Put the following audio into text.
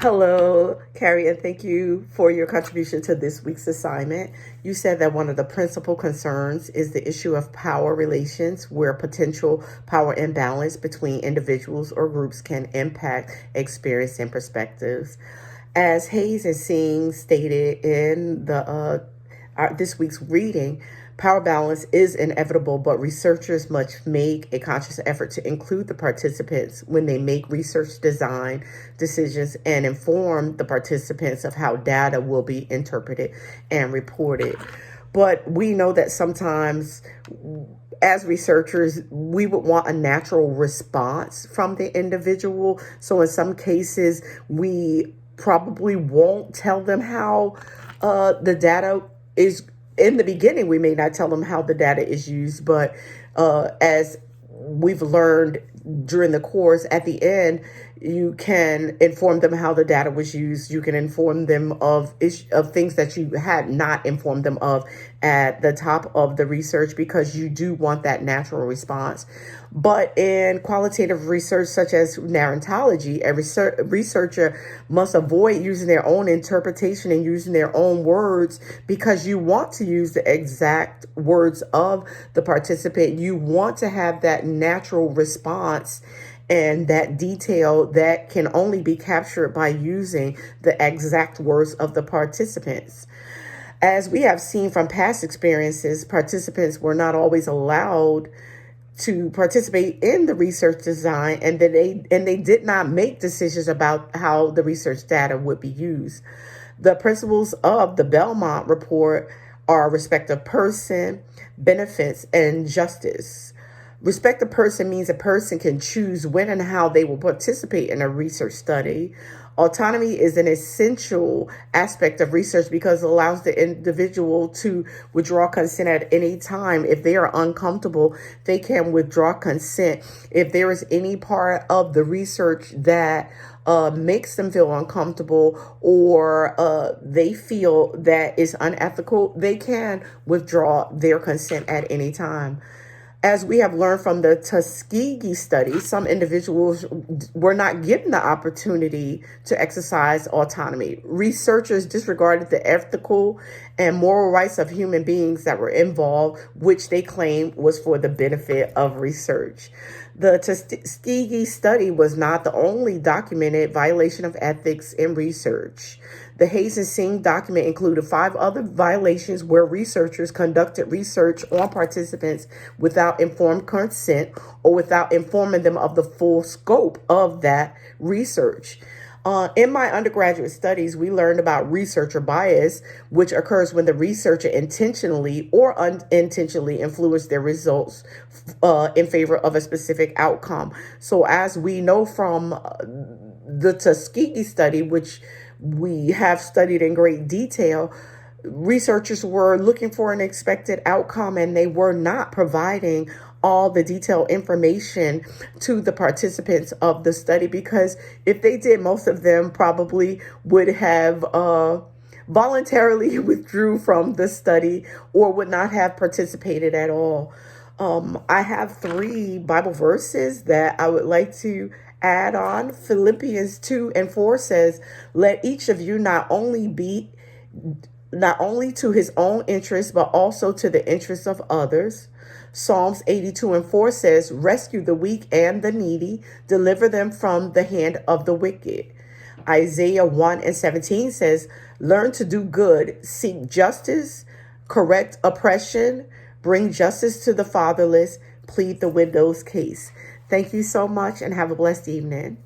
Hello, Carrie, and thank you for your contribution to this week's assignment. You said that one of the principal concerns is the issue of power relations, where potential power imbalance between individuals or groups can impact experience and perspectives. As Hayes and Singh stated in this week's reading, power balance is inevitable, but researchers must make a conscious effort to include the participants when they make research design decisions and inform the participants of how data will be interpreted and reported. But we know that sometimes, as researchers, we would want a natural response from the individual. So in some cases, we probably won't tell them how the data is. In the beginning, we may not tell them how the data is used, but as we've learned during the course, at the end, you can inform them how the data was used. You can inform them of things that you had not informed them of at the top of the research, because you do want that natural response. But in qualitative research, such as narratology, a researcher must avoid using their own interpretation and using their own words, because you want to use the exact words of the participant. You want to have that natural response and that detail that can only be captured by using the exact words of the participants. As we have seen from past experiences, participants were not always allowed to participate in the research design, and they did not make decisions about how the research data would be used. The principles of the Belmont report are respect of person, benefits, and justice. Respect a person means a person can choose when and how they will participate in a research study. Autonomy is an essential aspect of research because it allows the individual to withdraw consent at any time. If they are uncomfortable, they can withdraw consent. If there is any part of the research that makes them feel uncomfortable, or they feel that is unethical, they can withdraw their consent at any time. As we have learned from the Tuskegee study, some individuals were not given the opportunity to exercise autonomy. Researchers disregarded the ethical and moral rights of human beings that were involved, which they claimed was for the benefit of research. The Tuskegee study was not the only documented violation of ethics in research. The Hayes and Singh document included 5 other violations where researchers conducted research on participants without informed consent or without informing them of the full scope of that research. In my undergraduate studies, we learned about researcher bias, which occurs when the researcher intentionally or unintentionally influences their results in favor of a specific outcome. So as we know from the Tuskegee study, which we have studied in great detail, researchers were looking for an expected outcome, and they were not providing all the detailed information to the participants of the study, because if they did, most of them probably would have voluntarily withdrew from the study or would not have participated at all. I have 3 Bible verses that I would like to add on. Philippians 2:4 says, "Let each of you not only to his own interest, but also to the interests of others." Psalms 82:4 says, "Rescue the weak and the needy, deliver them from the hand of the wicked." Isaiah 1:17 says, "Learn to do good, seek justice, correct oppression, bring justice to the fatherless, plead the widow's case." Thank you so much and have a blessed evening.